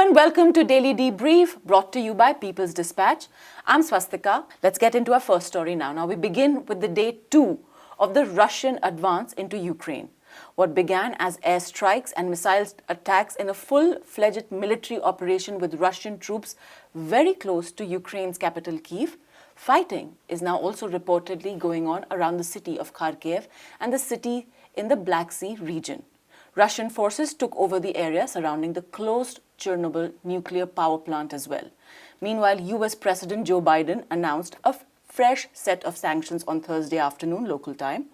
and welcome to Daily Debrief, brought to you by People's Dispatch. I'm Swastika. Let's get into our first story now. Now we begin with the day 2 of the Russian advance into Ukraine. What began as airstrikes and missile attacks in a full-fledged military operation with Russian troops very close to Ukraine's capital Kyiv, fighting is now also reportedly going on around the city of Kharkiv and the city in the Black Sea region. Russian forces took over the area surrounding the closed Chernobyl nuclear power plant as well. Meanwhile, US President Joe Biden announced a fresh set of sanctions on Thursday afternoon local time.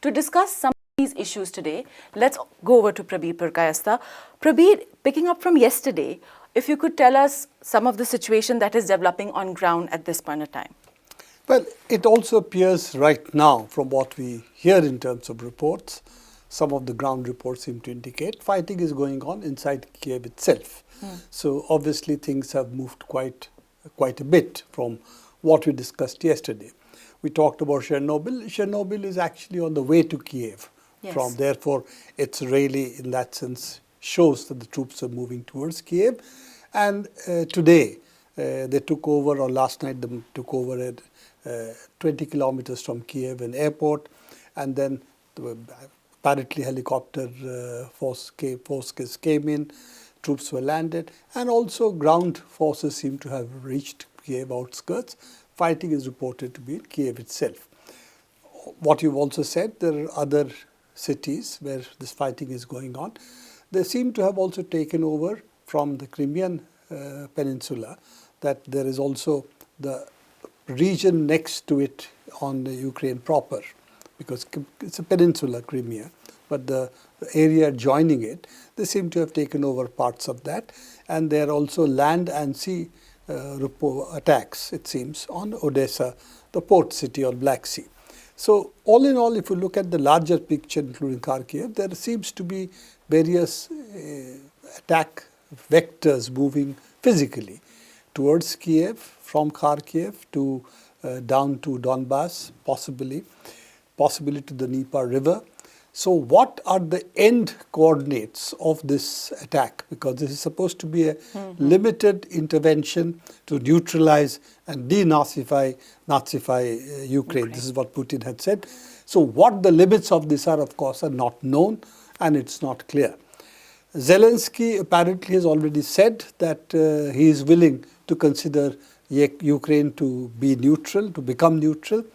To discuss some of these issues today, let's go over to Prabir Purkayastha. Prabir, picking up from yesterday, if you could tell us some of the situation that is developing on ground at this point of time. Well, it also appears right now from what we hear in terms of reports, some of the ground reports seem to indicate fighting is going on inside Kiev itself. So obviously things have moved quite a bit from what we discussed yesterday. We talked about Chernobyl. Chernobyl is actually on the way to Kiev. Yes. Therefore, it's really, in that sense, shows that the troops are moving towards Kiev. And today, they took over, or last night they took over at 20 kilometers from Kiev, an airport, and then apparently helicopter forces came in, troops were landed, and also ground forces seem to have reached Kiev outskirts. Fighting is reported to be in Kiev itself. What you've also said, there are other cities where this fighting is going on. They seem to have also taken over from the Crimean Peninsula, that there is also the region next to it on the Ukraine proper, because it's a peninsula, Crimea, but the area joining it, they seem to have taken over parts of that. And there are also land and sea attacks, it seems, on Odessa, the port city on Black Sea. So all in all, if you look at the larger picture, including Kharkiv, there seems to be various attack vectors moving physically towards Kiev, from Kharkiv to down to Donbass, possibly to the Dnieper River. So what are the end coordinates of this attack? Because this is supposed to be a limited intervention to neutralize and denazify Ukraine. This is what Putin had said. So what the limits of this are, of course, are not known, and it's not clear. Zelensky apparently has already said that he is willing to consider Ukraine to be neutral, to become neutral.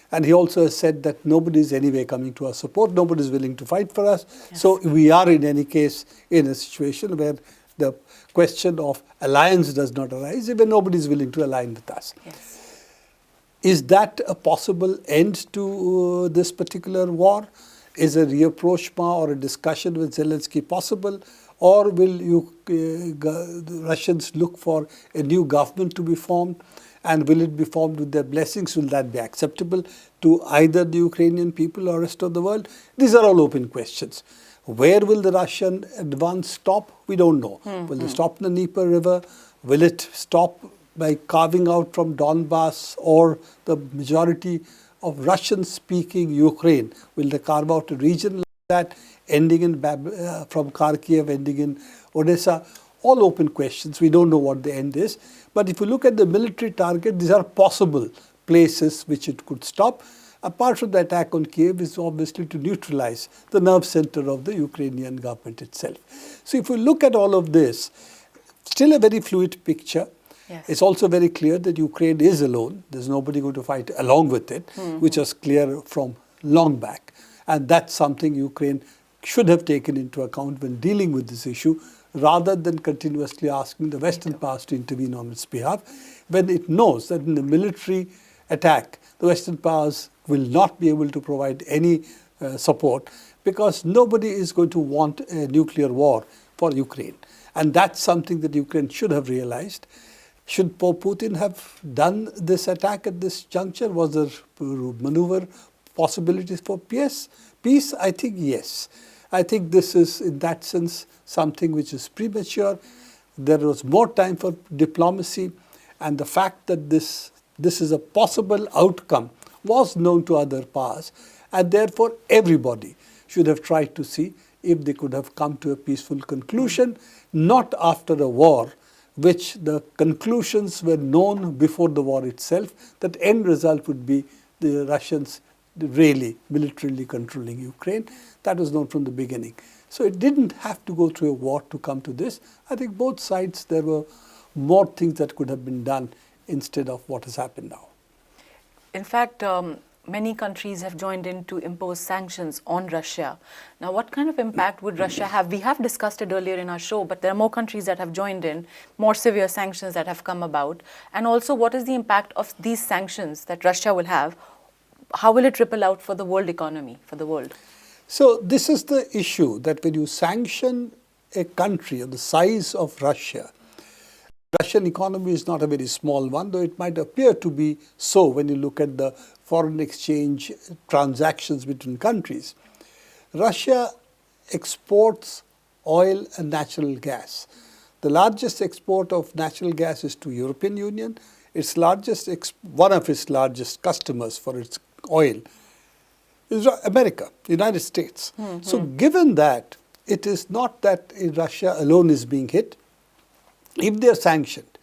And he also has said that nobody is anyway coming to our support, nobody is willing to fight for us. Yes. So we are in any case in a situation where the question of alliance does not arise, even nobody is willing to align with us. Yes. Is that a possible end to this particular war? Is a rapprochement or a discussion with Zelensky possible? Or will the Russians look for a new government to be formed? And will it be formed with their blessings? Will that be acceptable to either the Ukrainian people or rest of the world? These are all open questions. Where will the Russian advance stop? We don't know. Will they stop in the Dnieper River? Will it stop by carving out from Donbass or the majority of Russian-speaking Ukraine? Will they carve out a region like that, ending in from Kharkiv, ending in Odessa? All open questions. We don't know what the end is. But if you look at the military target, these are possible places which it could stop. Apart from the attack on Kiev is obviously to neutralize the nerve center of the Ukrainian government itself. So if you look at all of this, still a very fluid picture. Yes. It's also very clear that Ukraine is alone. There's nobody going to fight along with it, which was clear from long back. And that's something Ukraine should have taken into account when dealing with this issue, rather than continuously asking the Western powers to intervene on its behalf, when it knows that in the military attack, the Western powers will not be able to provide any support, because nobody is going to want a nuclear war for Ukraine. And that's something that Ukraine should have realized. Should Putin have done this attack at this juncture? Was there maneuver possibilities for peace? I think yes. I think this is, in that sense, something which is premature. There was more time for diplomacy, and the fact that this is a possible outcome was known to other powers, and therefore everybody should have tried to see if they could have come to a peaceful conclusion, not after a war, which the conclusions were known before the war itself, that end result would be the Russians really militarily controlling Ukraine. That was known from the beginning. So it didn't have to go through a war to come to this. I think both sides, there were more things that could have been done instead of what has happened now. In fact, many countries have joined in to impose sanctions on Russia. Now, what kind of impact would Russia have? We have discussed it earlier in our show, but there are more countries that have joined in, more severe sanctions that have come about. And also, what is the impact of these sanctions that Russia will have? How will it ripple out for the world economy, for the world? So this is the issue, that when you sanction a country of the size of Russia, Russian economy is not a very small one, though it might appear to be so when you look at the foreign exchange transactions between countries. Russia exports oil and natural gas. The largest export of natural gas is to European Union. One of its largest customers for its oil is America, United States. So given that, it is not that Russia alone is being hit. If they are sanctioned,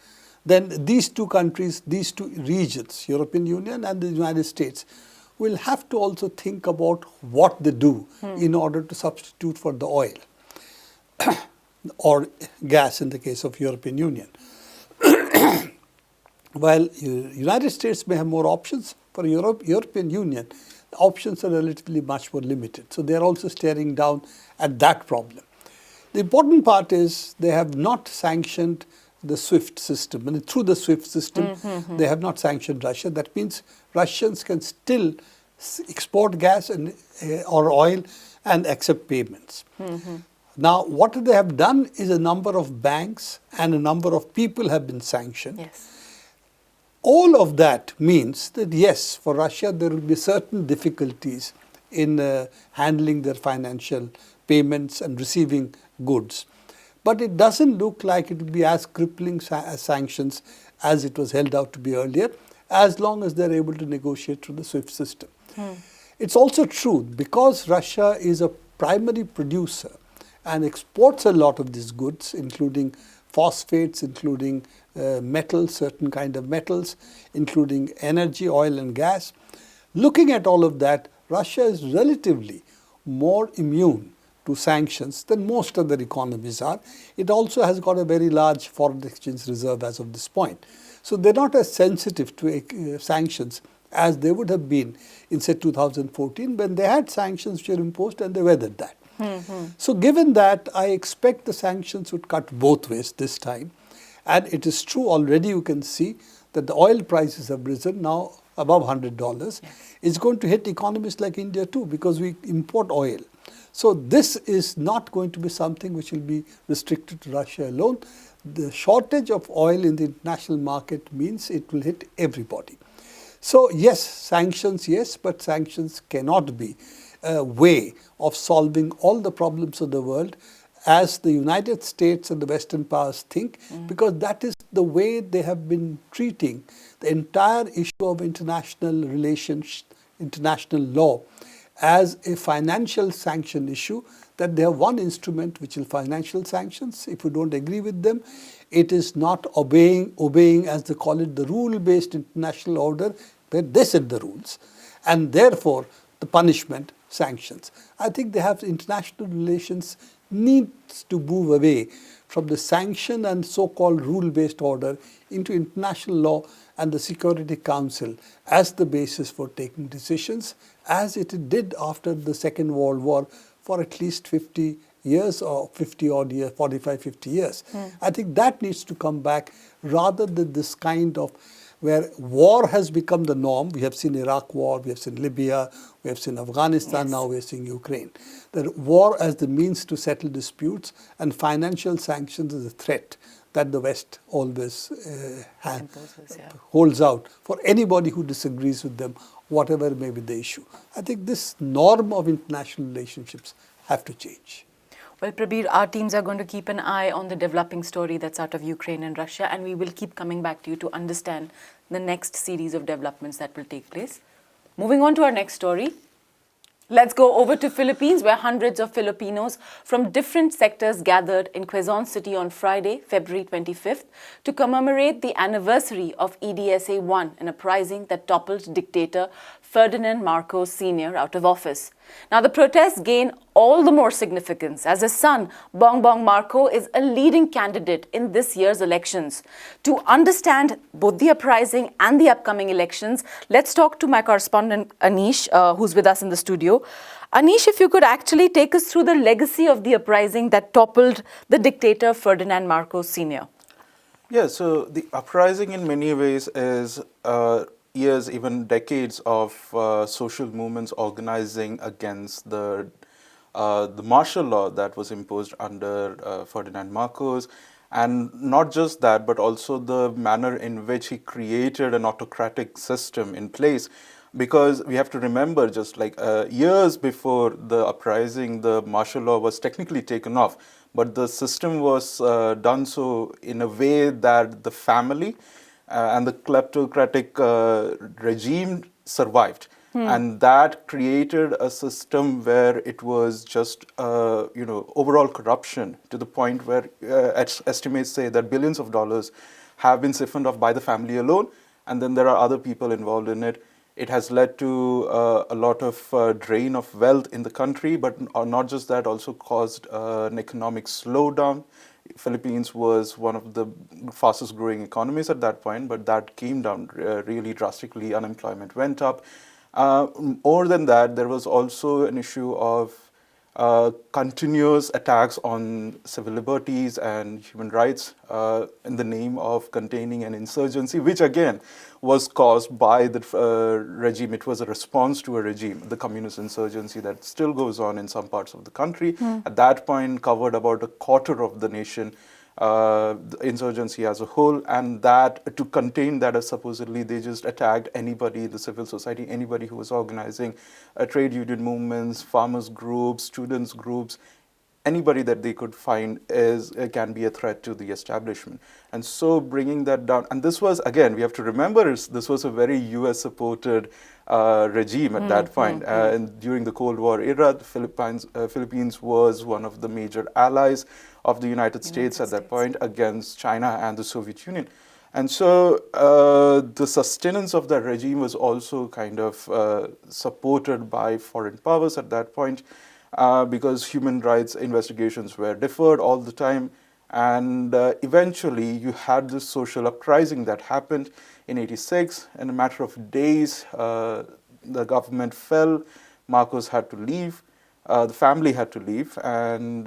then these two countries, these two regions, European Union and the United States, will have to also think about what they do in order to substitute for the oil or gas in the case of European Union. While United States may have more options, for European Union, the options are relatively much more limited. So they are also staring down at that problem. The important part is they have not sanctioned the SWIFT system. And through the SWIFT system, they have not sanctioned Russia. That means Russians can still export gas or oil and accept payments. Now, what they have done is a number of banks and a number of people have been sanctioned. Yes. All of that means that, yes, for Russia, there will be certain difficulties in handling their financial payments and receiving goods. But it doesn't look like it will be as crippling as sanctions as it was held out to be earlier, as long as they're able to negotiate through the SWIFT system. It's also true, because Russia is a primary producer and exports a lot of these goods, including phosphates, including metals, certain kind of metals, including energy, oil and gas. Looking at all of that, Russia is relatively more immune to sanctions than most other economies are. It also has got a very large foreign exchange reserve as of this point. So they're not as sensitive to sanctions as they would have been in, say, 2014, when they had sanctions which were imposed and they weathered that. So given that, I expect the sanctions would cut both ways this time. And it is true, already you can see that the oil prices have risen now above $100. Yes. It's going to hit economies like India too, because we import oil. So this is not going to be something which will be restricted to Russia alone. The shortage of oil in the international market means it will hit everybody. So yes, sanctions, yes, but sanctions cannot be a way of solving all the problems of the world as the United States and the Western powers think, because that is the way they have been treating the entire issue of international relations, international law, as a financial sanction issue, that they have one instrument which is financial sanctions. If you don't agree with them, it is not obeying, as they call it, the rule-based international order, where they set the rules, and therefore the punishment, sanctions. I think they have international relations needs to move away from the sanction and so-called rule-based order into international law and the Security Council as the basis for taking decisions, as it did after the Second World War for at least 50 years or 50 odd years, 45, 50 years. I think that needs to come back, rather than this kind of where war has become the norm. We have seen Iraq war, we have seen Libya, we have seen Afghanistan, now we are seeing Ukraine. The war as the means to settle disputes, and financial sanctions as a threat that the West always holds out for anybody who disagrees with them, whatever may be the issue. I think this norm of international relationships have to change. Well, Prabir, our teams are going to keep an eye on the developing story that's out of Ukraine and Russia, and we will keep coming back to you to understand the next series of developments that will take place. Moving on to our next story. Let's go over to Philippines, where hundreds of Filipinos from different sectors gathered in Quezon City on Friday, February 25th, to commemorate the anniversary of EDSA 1, an uprising that toppled dictator Ferdinand Marcos Sr. out of office. Now, the protests gain all the more significance as his son, Bongbong Marco, is a leading candidate in this year's elections. To understand both the uprising and the upcoming elections, let's talk to my correspondent Anish, who's with us in the studio. Anish, if you could actually take us through the legacy of the uprising that toppled the dictator Ferdinand Marcos Sr. Yeah, so the uprising in many ways is years, even decades of social movements organizing against the martial law that was imposed under Ferdinand Marcos. And not just that, but also the manner in which he created an autocratic system in place. Because we have to remember, just like years before the uprising, the martial law was technically taken off, but the system was done so in a way that the family and the kleptocratic regime survived. And that created a system where it was just, overall corruption to the point where estimates say that billions of dollars have been siphoned off by the family alone, and then there are other people involved in it. It has led to a lot of drain of wealth in the country, but not just that, also caused an economic slowdown. Philippines was one of the fastest growing economies at that point, but that came down really drastically. Unemployment went up. More than that, there was also an issue of continuous attacks on civil liberties and human rights in the name of containing an insurgency, which again was caused by the regime. It was a response to a regime, the communist insurgency that still goes on in some parts of the country. At that point, covered about a quarter of the nation. The insurgency as a whole, and that to contain that, supposedly they just attacked anybody in the civil society, anybody who was organizing trade union movements, farmers groups, students groups, anybody that they could find can be a threat to the establishment. And so bringing that down, and this was, again, we have to remember, this was a very US supported regime at that point. And during the Cold War era, the Philippines was one of the major allies of the United States at that point against China and the Soviet Union. And so the sustenance of that regime was also kind of supported by foreign powers at that point, because human rights investigations were deferred all the time. And eventually you had this social uprising that happened in '86. In a matter of days, the government fell, Marcos had to leave, the family had to leave, and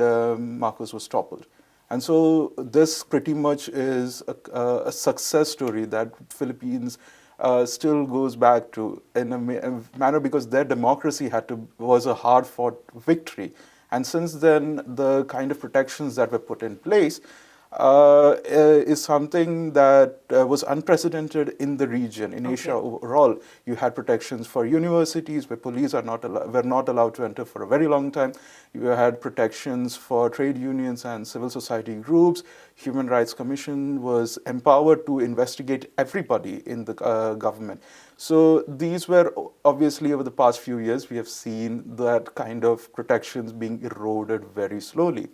Marcos was toppled. And so this pretty much is a success story that Philippines still goes back to in a manner, because their democracy was a hard-fought victory. And since then, the kind of protections that were put in place is something that was unprecedented in the region, in Asia overall. You had protections for universities where police were not allowed to enter for a very long time. You had protections for trade unions and civil society groups. Human Rights Commission was empowered to investigate everybody in the government. So these were obviously, over the past few years, we have seen that kind of protections being eroded very slowly.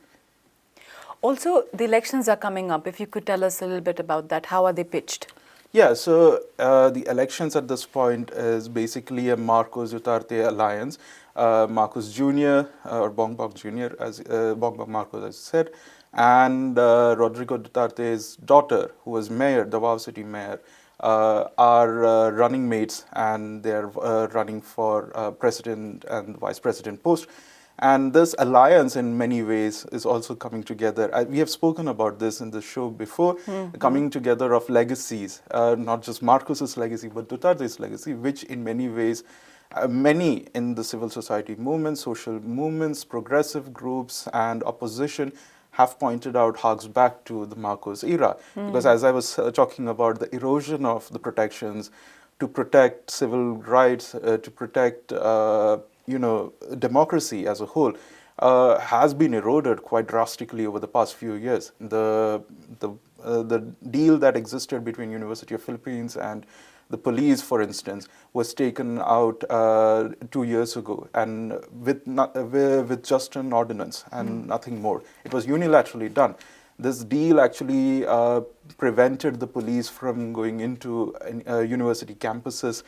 Also, the elections are coming up. If you could tell us a little bit about that, how are they pitched? Yeah, so the elections at this point is basically a Marcos Duterte alliance. Marcos Jr., or Bongbong Jr., as Bongbong Marcos, as I said, and Rodrigo Duterte's daughter, who was mayor, Davao City mayor, are running mates, and they're running for president and vice president post. And this alliance, in many ways, is also coming together. We have spoken about this in the show before, coming together of legacies, not just Marcos's legacy, but Duterte's legacy, which in many ways, many in the civil society movements, social movements, progressive groups, and opposition have pointed out harks back to the Marcos era. Because as I was talking about the erosion of the protections to protect civil rights, to protect democracy as a whole, has been eroded quite drastically over the past few years. The deal that existed between University of Philippines and The police, for instance, was taken out 2 years ago, and with just an ordinance and nothing more. It was unilaterally done. This deal actually prevented the police from going into university campuses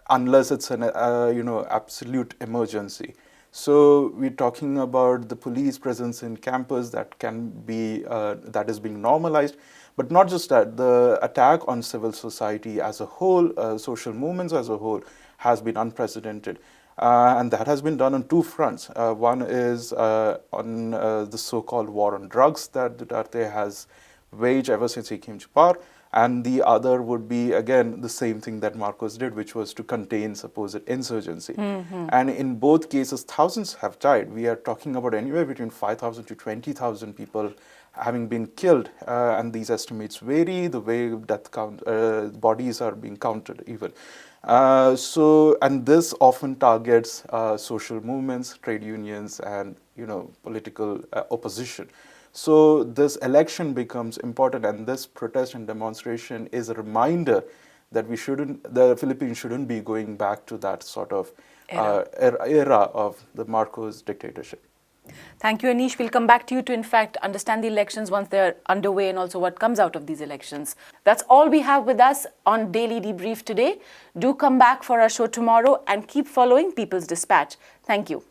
unless it's an absolute emergency. So we're talking about the police presence in campus that can be that is being normalized, but not just that. The attack on civil society as a whole, social movements as a whole, has been unprecedented, and that has been done on two fronts. One is on the so-called war on drugs that Duterte has waged ever since he came to power. And the other would be, again, the same thing that Marcos did, which was to contain supposed insurgency. And in both cases, thousands have died. We are talking about anywhere between 5,000 to 20,000 people having been killed. And these estimates vary, the way death count, bodies are being counted even. And this often targets social movements, trade unions, and political opposition. So this election becomes important, and this protest and demonstration is a reminder that the Philippines shouldn't be going back to that sort of era of the Marcos dictatorship. Thank you, Anish. We'll come back to you to, in fact, understand the elections once they're underway and also what comes out of these elections. That's all we have with us on Daily Debrief today. Do come back for our show tomorrow and keep following People's Dispatch. Thank you.